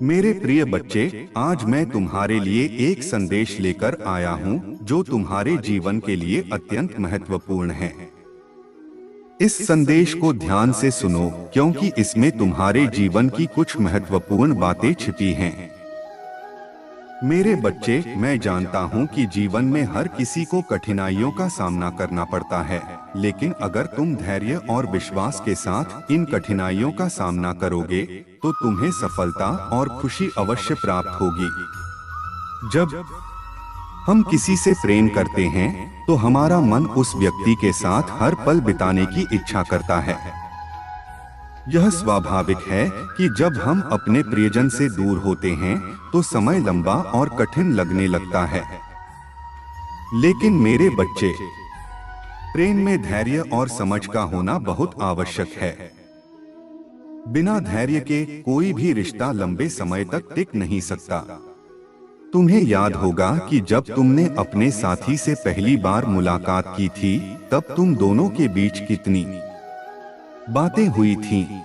मेरे प्रिय बच्चे, आज मैं तुम्हारे लिए एक संदेश लेकर आया हूँ जो तुम्हारे जीवन के लिए अत्यंत महत्वपूर्ण है। इस संदेश को ध्यान से सुनो क्योंकि इसमें तुम्हारे जीवन की कुछ महत्वपूर्ण बातें छिपी हैं। मेरे बच्चे, मैं जानता हूँ कि जीवन में हर किसी को कठिनाइयों का सामना करना पड़ता है, लेकिन अगर तुम धैर्य और विश्वास के साथ इन कठिनाइयों का सामना करोगे, तो तुम्हें सफलता और खुशी अवश्य प्राप्त होगी। जब हम किसी से प्रेम करते हैं, तो हमारा मन उस व्यक्ति के साथ हर पल बिताने की इच्छा करता है। यह स्वाभाविक है कि जब हम अपने प्रियजन से दूर होते हैं, तो समय लंबा और कठिन लगने लगता है। लेकिन मेरे बच्चे, प्रेम में धैर्य और समझ का होना बहुत आवश्यक है। बिना धैर्य के कोई भी रिश्ता लंबे समय तक टिक नहीं सकता। तुम्हें याद होगा कि जब तुमने अपने साथी से पहली बार मुलाकात की थी, तब तुम दोनों के बीच कितनी बातें हुई थीं।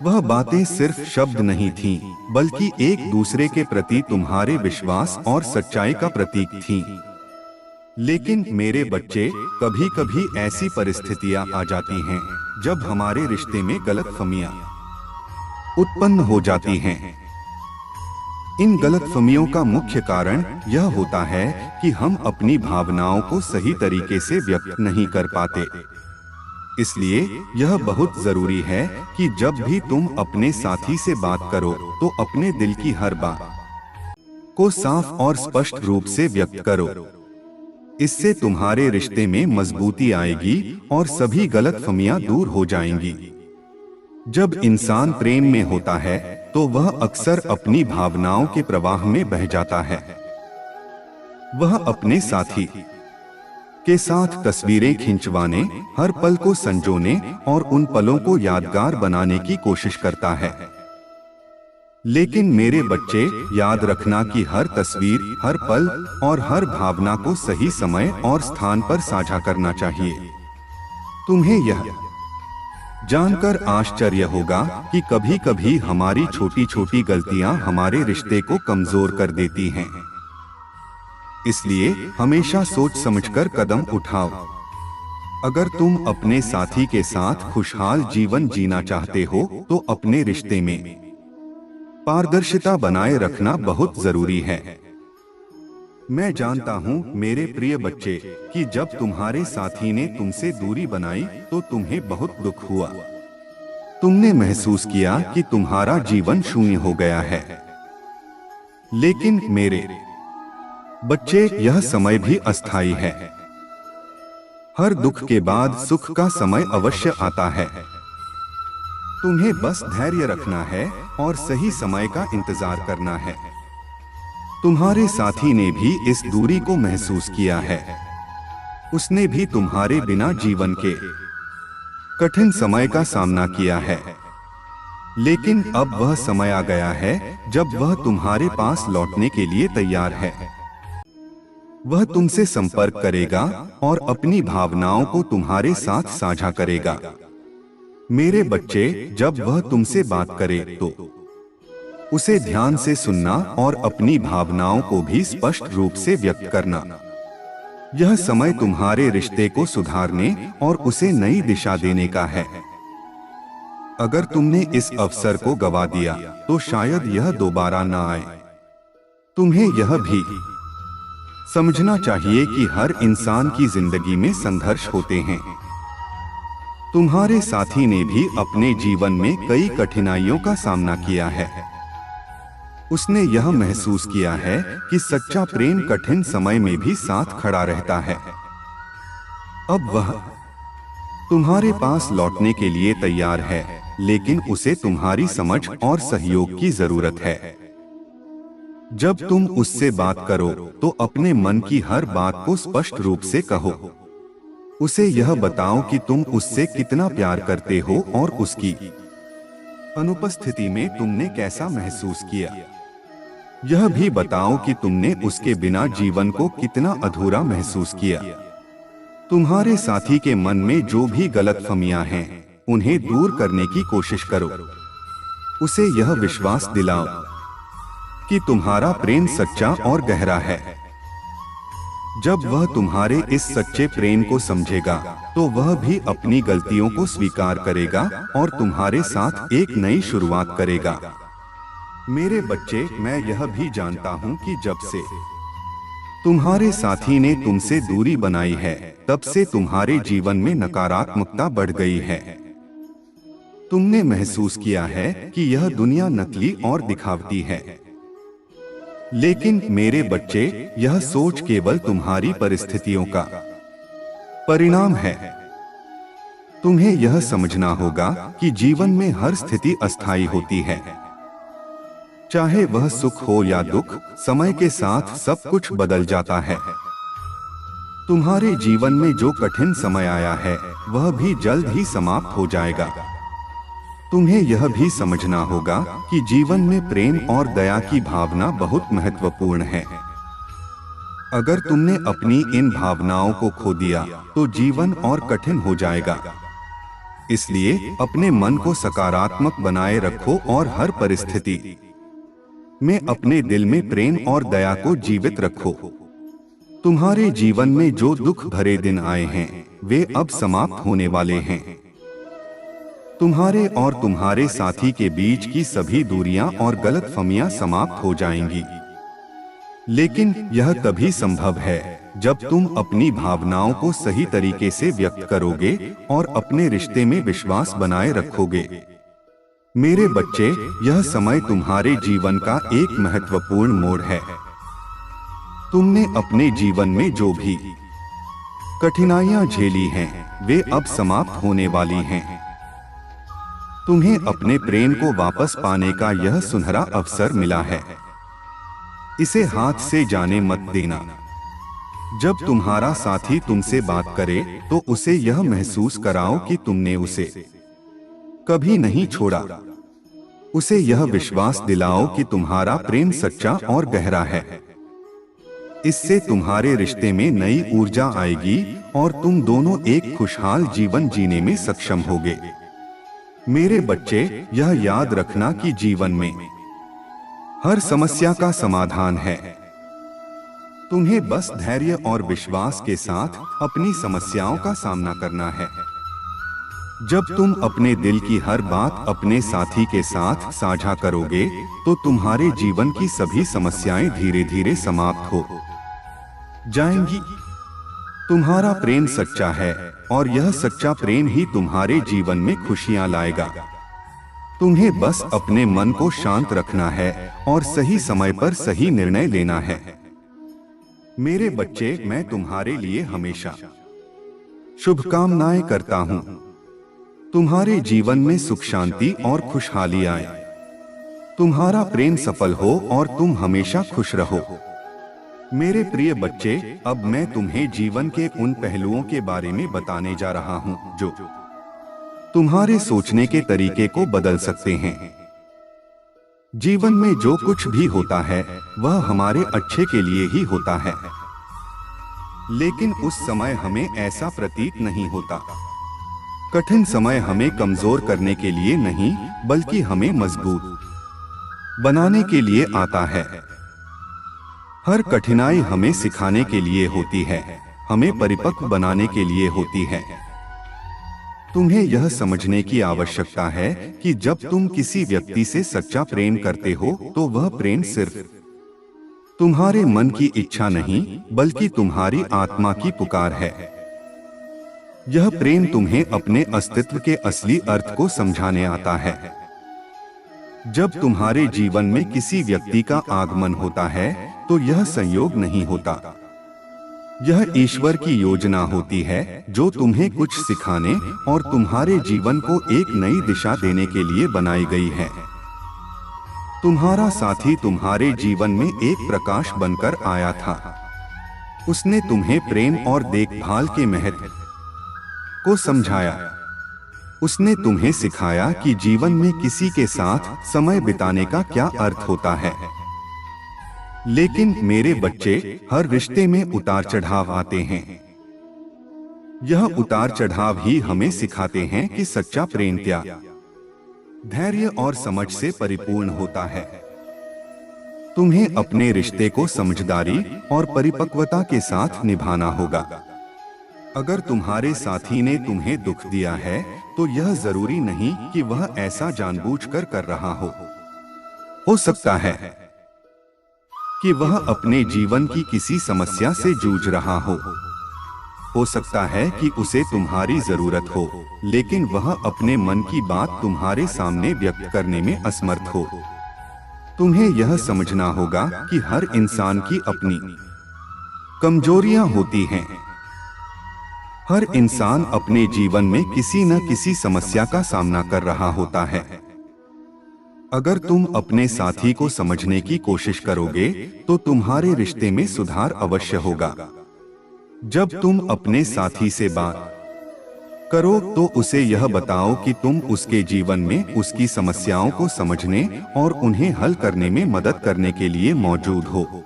वह बातें सिर्फ शब्द नहीं थीं, बल्कि एक दूसरे के प्रति तुम्हारे विश्वास और सच्चाई का प्रतीक थीं। लेकिन मेरे बच्चे, कभी-कभी ऐसी परिस्थितियां आ जाती हैं जब हमारे रिश्ते में गलतफहमियां उत्पन्न हो जाती हैं। इन गलतफहमियों का मुख्य कारण यह होता है कि हम अपनी भावनाओं को सही तरीके से व्यक्त नहीं कर पाते। इसलिए यह बहुत जरूरी है कि जब भी तुम अपने साथी से बात करो, तो अपने दिल की हर बात को साफ और स्पष्ट रूप से व्यक्त करो। इससे तुम्हारे रिश्ते में मजबूती आएगी और सभी गलतफहमियां दूर हो जाएंगी। जब इंसान प्रेम में होता है, तो वह अक्सर अपनी भावनाओं के प्रवाह में बह जाता है। वह अपने साथी के साथ तस्वीरें खिंचवाने, हर पल को संजोने और उन पलों को यादगार बनाने की कोशिश करता है। लेकिन मेरे बच्चे, याद रखना कि हर तस्वीर, हर पल और हर भावना को सही समय और स्थान पर साझा करना चाहिए। तुम्हें यह जानकर आश्चर्य होगा कि कभी-कभी हमारी छोटी-छोटी गलतियां हमारे रिश्ते को कमजोर कर देती हैं। इसलिए हमेशा सोच समझकर कदम उठाओ। अगर तुम अपने साथी के साथ खुशहाल जीवन जीना चाहते हो, तो अपने रिश्ते में पारदर्शिता बनाए रखना बहुत जरूरी है। मैं जानता हूँ मेरे प्रिय बच्चे, कि जब तुम्हारे साथी ने तुमसे दूरी बनाई, तो तुम्हें बहुत दुख हुआ। तुमने महसूस किया कि तुम्हारा जीवन शून्य हो गया है। लेकिन मेरे बच्चे, यह समय भी अस्थायी है। हर दुख के बाद सुख का समय अवश्य आता है। तुम्हें बस धैर्य रखना है और सही समय का इंतजार करना है। तुम्हारे साथी ने भी इस दूरी को महसूस किया है। उसने भी तुम्हारे बिना जीवन के कठिन समय का सामना किया है। लेकिन अब वह समय आ गया है जब वह तुम्हारे पास लौटने के लिए तैयार है। वह तुमसे संपर्क करेगा और अपनी भावनाओं को तुम्हारे साथ साझा करेगा। मेरे बच्चे, जब वह तुमसे बात करे, तो उसे ध्यान से सुनना और अपनी भावनाओं को भी स्पष्ट रूप से व्यक्त करना। यह समय तुम्हारे रिश्ते को सुधारने और उसे नई दिशा देने का है। अगर तुमने इस अवसर को गवा दिया, तो शायद यह दोबारा न आए। तुम्हें यह भी समझना चाहिए कि हर इंसान की जिंदगी में संघर्ष होते हैं। तुम्हारे साथी ने भी अपने जीवन में कई कठिनाइयों का सामना किया है। उसने यह महसूस किया है कि सच्चा प्रेम कठिन समय में भी साथ खड़ा रहता है। अब वह तुम्हारे पास लौटने के लिए तैयार है, लेकिन उसे तुम्हारी समझ और सहयोग की जरूरत है। जब तुम उससे बात करो, तो अपने मन की हर बात को स्पष्ट रूप से कहो। उसे यह बताओ कि तुम उससे कितना प्यार करते हो और उसकी अनुपस्थिति में तुमने कैसा महसूस किया। यह भी बताओ कि तुमने उसके बिना जीवन को कितना अधूरा महसूस किया। तुम्हारे साथी के मन में जो भी गलतफहमियां हैं, उन्हें दूर करने की कोशिश करो। उसे यह विश्वास दिलाओ कि तुम्हारा प्रेम सच्चा और गहरा है। जब वह तुम्हारे इस सच्चे प्रेम को समझेगा तो वह भी अपनी गलतियों को स्वीकार करेगा और तुम्हारे साथ एक नई शुरुआत करेगा। मेरे बच्चे, मैं यह भी जानता हूँ कि जब से तुम्हारे साथी ने तुमसे दूरी बनाई है, तब से तुम्हारे जीवन में नकारात्मकता बढ़ गई है। तुमने महसूस किया है कि यह दुनिया नकली और दिखावटी है। लेकिन मेरे बच्चे, यह सोच केवल तुम्हारी परिस्थितियों का परिणाम है। तुम्हें यह समझना होगा कि जीवन में हर स्थिति अस्थायी होती है। चाहे वह सुख हो या दुख, समय के साथ सब कुछ बदल जाता है। तुम्हारे जीवन में जो कठिन समय आया है, वह भी जल्द ही समाप्त हो जाएगा। तुम्हें यह भी समझना होगा कि जीवन में प्रेम और दया की भावना बहुत महत्वपूर्ण है। अगर तुमने अपनी इन भावनाओं को खो दिया तो जीवन और कठिन हो जाएगा। इसलिए अपने मन को सकारात्मक बनाए रखो और हर परिस्थिति में अपने दिल में प्रेम और दया को जीवित रखो। तुम्हारे जीवन में जो दुख भरे दिन आए हैं, वे अब समाप्त होने वाले हैं। तुम्हारे और तुम्हारे साथी के बीच की सभी दूरियां और गलतफहमियां समाप्त हो जाएंगी। लेकिन यह तभी संभव है जब तुम अपनी भावनाओं को सही तरीके से व्यक्त करोगे और अपने रिश्ते में विश्वास बनाए रखोगे। मेरे बच्चे, यह समय तुम्हारे जीवन का एक महत्वपूर्ण मोड़ है। तुमने अपने जीवन में जो भी कठिनाइयां झेली हैं, वे अब समाप्त होने वाली हैं। तुम्हें अपने प्रेम को वापस पाने का यह सुनहरा अवसर मिला है। इसे हाथ से जाने मत देना। जब तुम्हारा साथी तुमसे बात करे तो उसे यह महसूस कराओ कि तुमने उसे कभी नहीं छोड़ा। उसे यह विश्वास दिलाओ कि तुम्हारा प्रेम सच्चा और गहरा है। इससे तुम्हारे रिश्ते में नई ऊर्जा आएगी और तुम दोनों एक खुशहाल जीवन जीने में सक्षम होगे। मेरे बच्चे, यह याद रखना कि जीवन में हर समस्या का समाधान है। तुम्हें बस धैर्य और विश्वास के साथ अपनी समस्याओं का सामना करना है। जब तुम अपने दिल की हर बात अपने साथी के साथ साझा करोगे तो तुम्हारे जीवन की सभी समस्याएं धीरे धीरे समाप्त हो जाएंगी। तुम्हारा प्रेम सच्चा है और यह सच्चा प्रेम ही तुम्हारे जीवन में खुशियां लाएगा। तुम्हें बस अपने मन को शांत रखना है और सही समय पर सही निर्णय लेना है। मेरे बच्चे, मैं तुम्हारे लिए हमेशा शुभकामनाएं करता हूँ। तुम्हारे जीवन में सुख शांति और खुशहाली आए। तुम्हारा प्रेम सफल हो और तुम हमेशा खुश रहो। मेरे प्रिय बच्चे, अब मैं तुम्हें जीवन के उन पहलुओं के बारे में बताने जा रहा हूँ जो तुम्हारे सोचने के तरीके को बदल सकते हैं। जीवन में जो कुछ भी होता है वह हमारे अच्छे के लिए ही होता है, लेकिन उस समय हमें ऐसा प्रतीत नहीं होता। कठिन समय हमें कमजोर करने के लिए नहीं, बल्कि हमें मजबूत बनाने के लिए आता है। हर कठिनाई हमें सिखाने के लिए होती है, हमें परिपक्व बनाने के लिए होती है। तुम्हें यह समझने की आवश्यकता है कि जब तुम किसी व्यक्ति से सच्चा प्रेम करते हो तो वह प्रेम सिर्फ तुम्हारे मन की इच्छा नहीं, बल्कि तुम्हारी आत्मा की पुकार है। यह प्रेम तुम्हें अपने अस्तित्व के असली अर्थ को समझाने आता है। जब तुम्हारे जीवन में किसी व्यक्ति का आगमन होता है तो यह संयोग नहीं होता। यह ईश्वर की योजना होती है जो तुम्हें कुछ सिखाने और तुम्हारे जीवन को एक नई दिशा देने के लिए बनाई गई है। तुम्हारा साथी तुम्हारे जीवन में एक प्रकाश बनकर आया था। उसने तुम्हें प्रेम और देखभाल के महत्व को समझाया। उसने तुम्हें सिखाया कि जीवन में किसी के साथ समय बिताने का क्या अर्थ होता है। लेकिन मेरे बच्चे, हर रिश्ते में उतार चढ़ाव आते हैं। यह उतार चढ़ाव ही हमें सिखाते हैं कि सच्चा प्रेम त्याग, धैर्य और समझ से परिपूर्ण होता है। तुम्हें अपने रिश्ते को समझदारी और परिपक्वता के साथ निभाना होगा। अगर तुम्हारे साथी ने तुम्हें दुख दिया है, तो यह जरूरी नहीं कि वह ऐसा जानबूझकर कर रहा हो। हो सकता है कि वह अपने जीवन की किसी समस्या से जूझ रहा हो। हो सकता है कि उसे तुम्हारी जरूरत हो, लेकिन वह अपने मन की बात तुम्हारे सामने व्यक्त करने में असमर्थ हो। तुम्हें यह समझना होगा कि हर इंसान की अपनी कमजोरियां होती हैं। हर इंसान अपने जीवन में किसी न किसी समस्या का सामना कर रहा होता है। अगर तुम अपने साथी को समझने की कोशिश करोगे, तो तुम्हारे रिश्ते में सुधार अवश्य होगा। जब तुम अपने साथी से बात करो, तो उसे यह बताओ कि तुम उसके जीवन में उसकी समस्याओं को समझने और उन्हें हल करने में मदद करने के लिए मौजूद हो।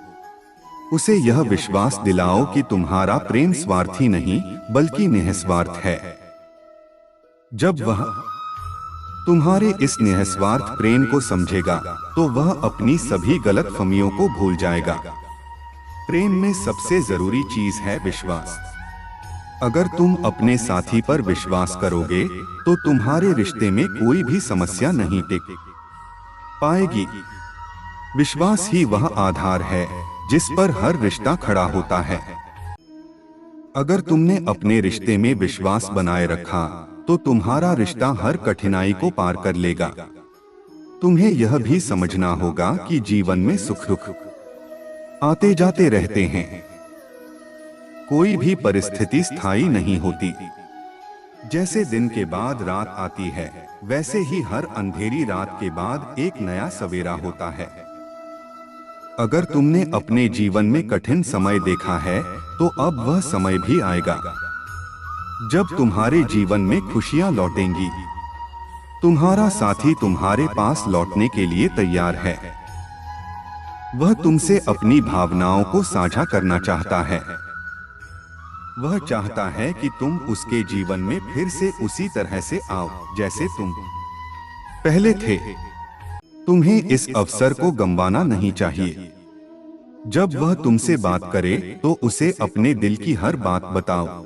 उसे यह विश्वास दिलाओ कि तुम्हारा प्रेम स्वार्थी नहीं, बल्कि निःस्वार्थ है। जब वह तुम्हारे इस निःस्वार्थ प्रेम को समझेगा, तो वह अपनी सभी गलतफहमियों को भूल जाएगा। प्रेम में सबसे जरूरी चीज है विश्वास। अगर तुम अपने साथी पर विश्वास करोगे, तो तुम्हारे रिश्ते में कोई भी समस्या नहीं टिक पाएगी। विश्वास ही वह आधार है जिस पर हर रिश्ता खड़ा होता है। अगर तुमने अपने रिश्ते में विश्वास बनाए रखा, तो तुम्हारा रिश्ता हर कठिनाई को पार कर लेगा। तुम्हें यह भी समझना होगा कि जीवन में सुख दुख आते जाते रहते हैं। कोई भी परिस्थिति स्थायी नहीं होती। जैसे दिन के बाद रात आती है, वैसे ही हर अंधेरी रात के बाद एक नया सवेरा होता है। अगर तुमने अपने जीवन में कठिन समय देखा है, तो अब वह समय भी आएगा जब तुम्हारे जीवन में खुशियां लौटेंगी। तुम्हारा साथी तुम्हारे पास लौटने के लिए तैयार है। वह तुमसे अपनी भावनाओं को साझा करना चाहता है। वह चाहता है कि तुम उसके जीवन में फिर से उसी तरह से आओ जैसे तुम पहले थे। तुम्हें इस अवसर को गंवाना नहीं चाहिए। जब वह तुमसे बात करे, तो उसे अपने दिल की हर बात बताओ।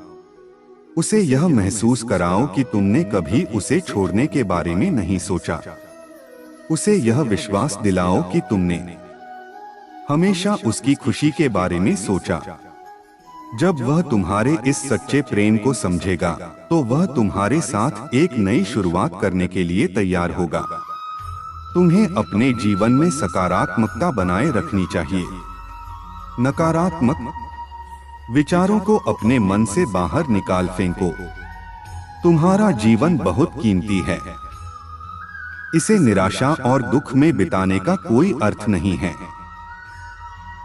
उसे यह महसूस कराओ कि तुमने कभी उसे छोड़ने के बारे में नहीं सोचा। उसे यह विश्वास दिलाओ कि तुमने हमेशा उसकी खुशी के बारे में सोचा। जब वह तुम्हारे इस सच्चे प्रेम को समझेगा, तो वह तुम्हारे साथ एक नई शुरुआत करने के लिए तैयार होगा। तुम्हें अपने जीवन में सकारात्मकता बनाए रखनी चाहिए। नकारात्मक विचारों को अपने मन से बाहर निकाल फेंको। तुम्हारा जीवन बहुत कीमती है। इसे निराशा और दुख में बिताने का कोई अर्थ नहीं है।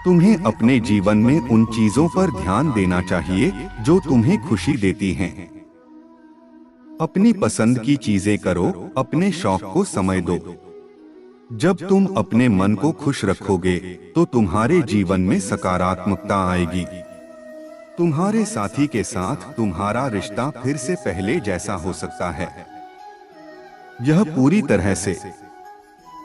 तुम्हें अपने जीवन में उन चीजों पर ध्यान देना चाहिए जो तुम्हें खुशी देती हैं। अपनी पसंद की चीजें करो, अपने शौक को समय दो। जब तुम अपने मन को खुश रखोगे, तो तुम्हारे जीवन में सकारात्मकता आएगी। तुम्हारे साथी के साथ तुम्हारा रिश्ता फिर से पहले जैसा हो सकता है। यह पूरी तरह से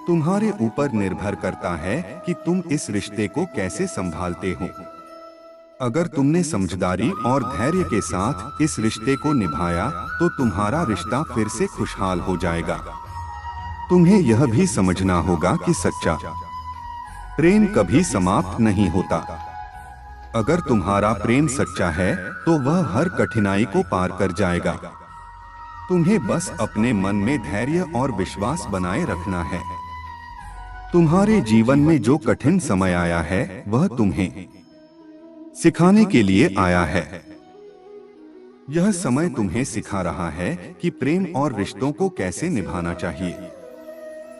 तुम्हारे ऊपर निर्भर करता है कि तुम इस रिश्ते को कैसे संभालते हो। अगर तुमने समझदारी और धैर्य के साथ इस रिश्ते को निभाया, तो तुम्हारा रिश्ता फिर से खुशहाल हो जाएगा। तुम्हें यह भी समझना होगा कि सच्चा प्रेम कभी समाप्त नहीं होता। अगर तुम्हारा प्रेम सच्चा है, तो वह हर कठिनाई को पार कर जाएगा। तुम्हें बस अपने मन में धैर्य और विश्वास बनाए रखना है। तुम्हारे जीवन में जो कठिन समय आया है, वह तुम्हें सिखाने के लिए आया है। यह समय तुम्हें सिखा रहा है कि प्रेम और रिश्तों को कैसे निभाना चाहिए।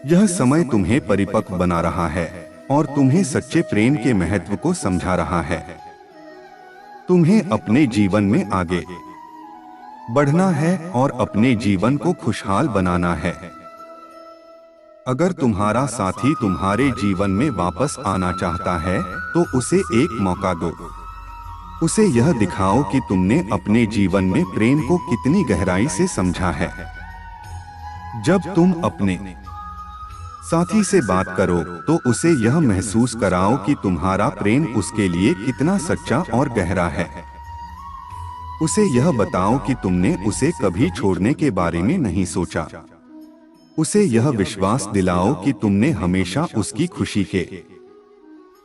यह समय तुम्हें परिपक्व बना रहा है और तुम्हें सच्चे प्रेम के महत्व को समझा रहा है। तुम्हें अपने जीवन में आगे बढ़ना है और अपने जीवन को खुशहाल बनाना है। अगर तुम्हारा साथी तुम्हारे जीवन में वापस आना चाहता है, तो उसे एक मौका दो। उसे यह दिखाओ कि तुमने अपने जीवन में प्रेम को कितनी गहराई से समझा है। जब तुम अपने साथी से बात करो तो उसे यह महसूस कराओ कि तुम्हारा प्रेम उसके लिए कितना सच्चा और गहरा है। उसे यह बताओ कि तुमने उसे कभी छोड़ने के बारे में नहीं सोचा। उसे यह विश्वास दिलाओ कि तुमने हमेशा उसकी खुशी के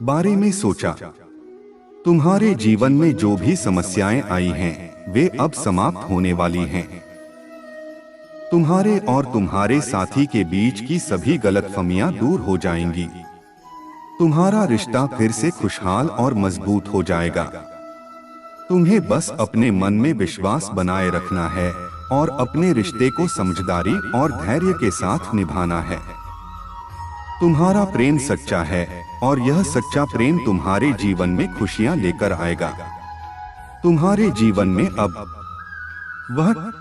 बारे में सोचा। तुम्हारे जीवन में जो भी समस्याएं आई हैं, वे अब समाप्त होने वाली हैं। तुम्हारे और तुम्हारे साथी के बीच की सभी गलतफहमियां दूर हो जाएंगी। तुम्हारा रिश्ता फिर से खुशहाल और मजबूत हो जाएगा। तुम्हें बस अपने मन में विश्वास बनाए रखना है और अपने रिश्ते को समझदारी और धैर्य के साथ निभाना है। तुम्हारा प्रेम सच्चा है और यह सच्चा प्रेम तुम्हारे जीवन में खुशियां लेकर आएगा। तुम्हारे जीवन में अब वह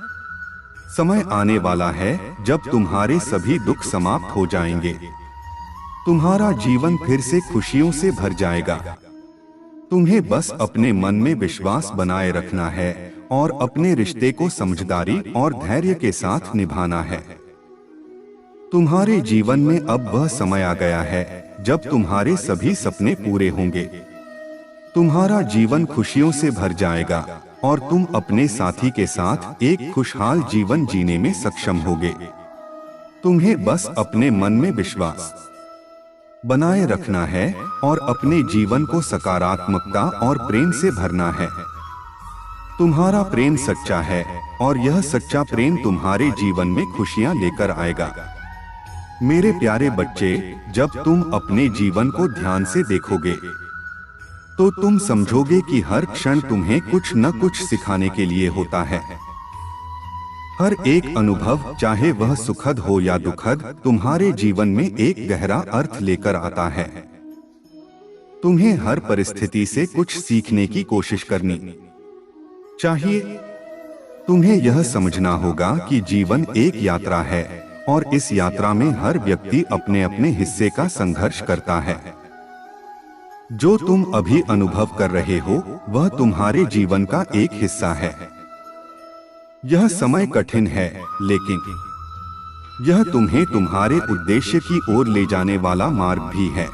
समय आने वाला है जब तुम्हारे सभी दुख समाप्त हो जाएंगे। तुम्हारा जीवन फिर से खुशियों से भर जाएगा। तुम्हें बस अपने मन में विश्वास बनाए रखना है और अपने रिश्ते को समझदारी और धैर्य के साथ निभाना है। तुम्हारे जीवन में अब वह समय आ गया है जब तुम्हारे सभी सपने पूरे होंगे। तुम्हारा जीवन खुशियों से भर जाएगा और तुम अपने साथी के साथ एक खुशहाल जीवन जीने में सक्षम होगे। तुम्हें बस अपने मन में विश्वास बनाए रखना है और अपने जीवन को सकारात्मकता और प्रेम से भरना है। तुम्हारा प्रेम सच्चा है और यह सच्चा प्रेम तुम्हारे जीवन में खुशियां लेकर आएगा। मेरे प्यारे बच्चे, जब तुम अपने जीवन को ध्यान से देखोगे तो तुम समझोगे कि हर क्षण तुम्हें कुछ न कुछ सिखाने के लिए होता है। हर एक अनुभव, चाहे वह सुखद हो या दुखद, तुम्हारे जीवन में एक गहरा अर्थ लेकर आता है। तुम्हें हर परिस्थिति से कुछ सीखने की कोशिश करनी चाहिए। तुम्हें यह समझना होगा कि जीवन एक यात्रा है और इस यात्रा में हर व्यक्ति अपने अपने हिस्से का संघर्ष करता है। जो तुम अभी अनुभव कर रहे हो वह तुम्हारे जीवन का एक हिस्सा है। यह समय कठिन है, लेकिन यह तुम्हें तुम्हारे उद्देश्य की ओर ले जाने वाला मार्ग भी है।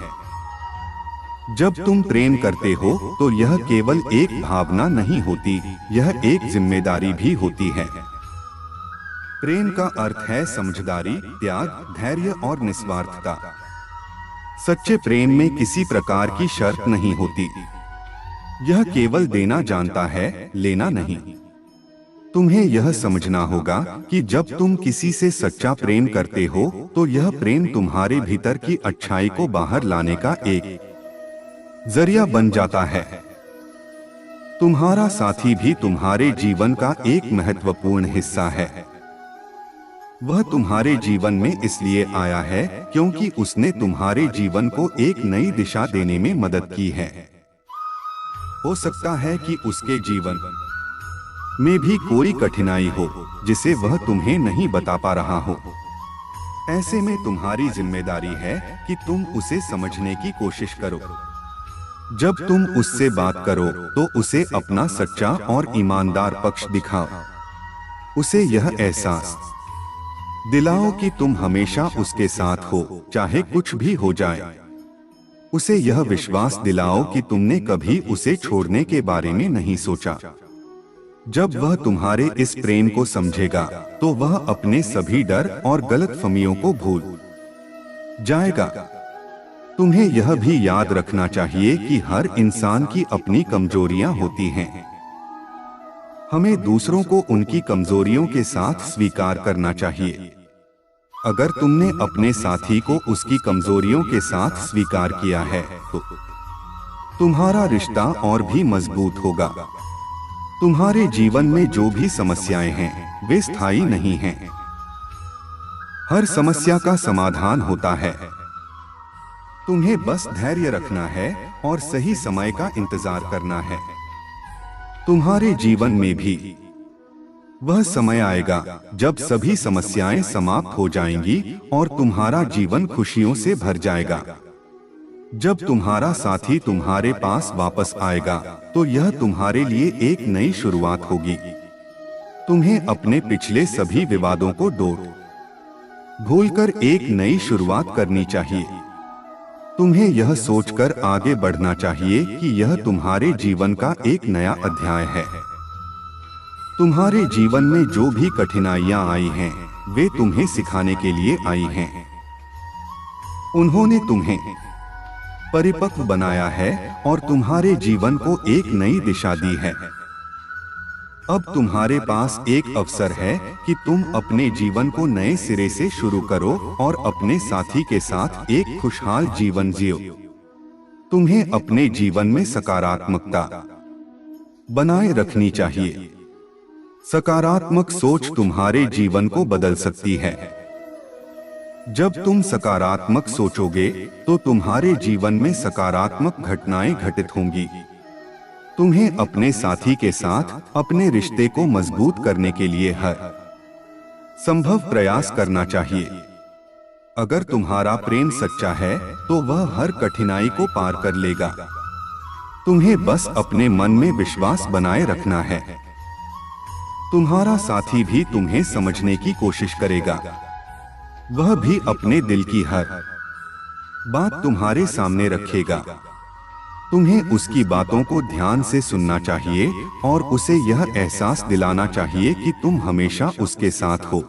जब तुम प्रेम करते हो तो यह केवल एक भावना नहीं होती, यह एक जिम्मेदारी भी होती है। प्रेम का अर्थ है समझदारी, त्याग, धैर्य और निस्वार्थता। सच्चे प्रेम में किसी प्रकार की शर्त नहीं होती। यह केवल देना जानता है, लेना नहीं। तुम्हें यह समझना होगा कि जब तुम किसी से सच्चा प्रेम करते हो तो यह प्रेम तुम्हारे भीतर की अच्छाई को बाहर लाने का एक जरिया बन जाता है। तुम्हारा साथी भी तुम्हारे जीवन का एक महत्वपूर्ण हिस्सा है। वह तुम्हारे जीवन में इसलिए आया है क्योंकि उसने तुम्हारे जीवन को एक नई दिशा देने में मदद की है। हो सकता है कि उसके जीवन में भी कोई कठिनाई हो जिसे वह तुम्हें नहीं बता पा रहा हो। ऐसे में तुम्हारी जिम्मेदारी है कि तुम उसे समझने की कोशिश करो। जब तुम उससे बात करो तो उसे अपना सच्चा और ईमानदार पक्ष दिखाओ। उसे यह एहसास दिलाओ कि तुम हमेशा उसके साथ हो, चाहे कुछ भी हो जाए। उसे यह विश्वास दिलाओ कि तुमने कभी उसे छोड़ने के बारे में नहीं सोचा। जब वह तुम्हारे इस प्रेम को समझेगा तो वह अपने सभी डर और गलतफहमियों को भूल जाएगा। तुम्हें यह भी याद रखना चाहिए कि हर इंसान की अपनी कमजोरियां होती हैं। हमें दूसरों को उनकी कमजोरियों के साथ स्वीकार करना चाहिए। अगर तुमने अपने साथी को उसकी कमजोरियों के साथ स्वीकार किया है तो तुम्हारा रिश्ता और भी मजबूत होगा। तुम्हारे जीवन में जो भी समस्याएं हैं वे स्थायी नहीं हैं। हर समस्या का समाधान होता है। तुम्हें बस धैर्य रखना है और सही समय का इंतजार करना है। तुम्हारे जीवन में भी वह समय आएगा जब सभी समस्याएं समाप्त हो जाएंगी और तुम्हारा जीवन खुशियों से भर जाएगा। जब तुम्हारा साथी तुम्हारे पास वापस आएगा तो यह तुम्हारे लिए एक नई शुरुआत होगी। तुम्हें अपने पिछले सभी विवादों को भूलकर एक नई शुरुआत करनी चाहिए। तुम्हें यह सोचकर आगे बढ़ना चाहिए कि यह तुम्हारे जीवन का एक नया अध्याय है। तुम्हारे जीवन में जो भी कठिनाइयां आई हैं, वे तुम्हें सिखाने के लिए आई हैं। उन्होंने तुम्हें परिपक्व बनाया है और तुम्हारे जीवन को एक नई दिशा दी है। अब तुम्हारे पास एक अवसर है कि तुम अपने जीवन को नए सिरे से शुरू करो और अपने साथी के साथ एक खुशहाल जीवन जियो। तुम्हें अपने जीवन में सकारात्मकता बनाए रखनी चाहिए। सकारात्मक सोच तुम्हारे जीवन को बदल सकती है। जब तुम सकारात्मक सोचोगे तो तुम्हारे जीवन में सकारात्मक घटनाएं घटित होंगी। तुम्हें अपने साथी के साथ अपने रिश्ते को मजबूत करने के लिए हर संभव प्रयास करना चाहिए। अगर तुम्हारा प्रेम सच्चा है तो वह हर कठिनाई को पार कर लेगा। तुम्हें बस अपने मन में विश्वास बनाए रखना है। तुम्हारा साथी भी तुम्हें समझने की कोशिश करेगा। वह भी अपने दिल की हर बात तुम्हारे सामने रखेगा। तुम्हें उसकी बातों को ध्यान से सुनना चाहिए और उसे यह एहसास दिलाना चाहिए कि तुम हमेशा उसके साथ हो।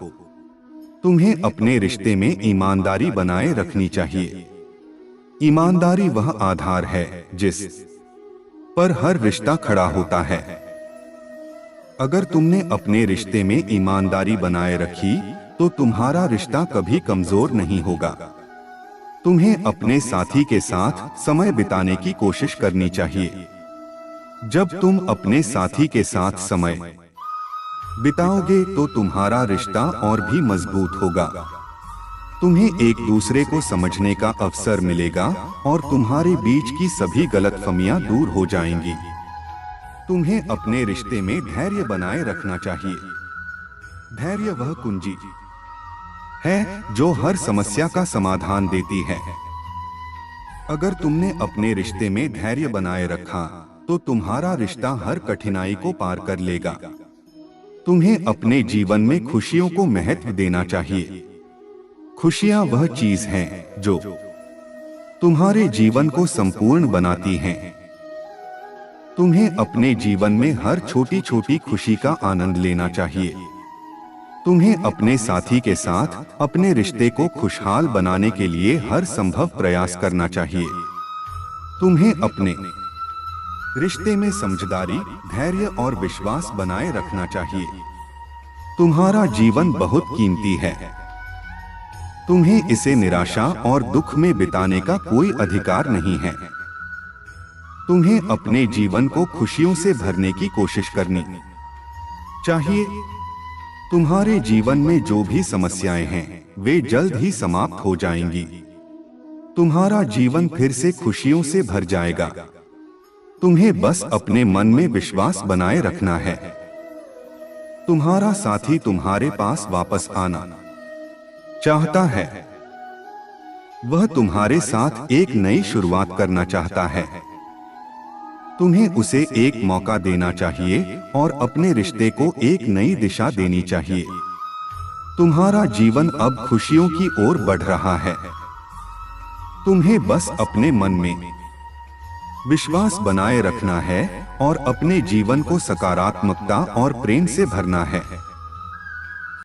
तुम्हें अपने रिश्ते में ईमानदारी बनाए रखनी चाहिए। ईमानदारी वह आधार है जिस पर हर रिश्ता खड़ा होता है। अगर तुमने अपने रिश्ते में ईमानदारी बनाए रखी तो तुम्हारा रिश्ता कभी कमजोर नहीं होगा। तुम्हें अपने साथी के साथ समय बिताने की कोशिश करनी चाहिए। जब तुम अपने साथी के साथ समय बिताओगे तो तुम्हारा रिश्ता और भी मजबूत होगा। तुम्हें एक दूसरे को समझने का अवसर मिलेगा और तुम्हारे बीच की सभी गलतफहमियां दूर हो जाएंगी। तुम्हें अपने रिश्ते में धैर्य बनाए रखना चाहिए। धैर्य वह कुंजी है जो हर समस्या का समाधान देती है। अगर तुमने अपने रिश्ते में धैर्य बनाए रखा तो तुम्हारा रिश्ता हर कठिनाई को पार कर लेगा। तुम्हें अपने जीवन में खुशियों को महत्व देना चाहिए। खुशियां वह चीज हैं जो तुम्हारे जीवन को संपूर्ण बनाती हैं। तुम्हें अपने जीवन में हर छोटी छोटी खुशी का आनंद लेना चाहिए। तुम्हें अपने साथी के साथ अपने रिश्ते को खुशहाल बनाने के लिए हर संभव प्रयास करना चाहिए। तुम्हें अपने रिश्ते में समझदारी, धैर्य और विश्वास बनाए रखना चाहिए। तुम्हारा जीवन बहुत कीमती है। तुम्हें इसे निराशा और दुख में बिताने का कोई अधिकार नहीं है। तुम्हें अपने जीवन को खुशियों से भरने की कोशिश करनी चाहिए। तुम्हारे जीवन में जो भी समस्याएं हैं, वे जल्द ही समाप्त हो जाएंगी। तुम्हारा जीवन फिर से खुशियों से भर जाएगा। तुम्हें बस अपने मन में विश्वास बनाए रखना है। तुम्हारा साथी तुम्हारे पास वापस आना चाहता है। वह तुम्हारे साथ एक नई शुरुआत करना चाहता है। तुम्हें उसे एक मौका देना चाहिए और अपने रिश्ते को एक नई दिशा देनी चाहिए। तुम्हारा जीवन अब खुशियों की ओर बढ़ रहा है। तुम्हें बस अपने मन में विश्वास बनाए रखना है और अपने जीवन को सकारात्मकता और प्रेम से भरना है।